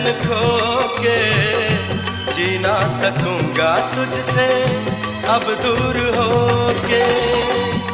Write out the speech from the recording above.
चैन खो के, जी ना सकूंगा तुझसे अब दूर हो के।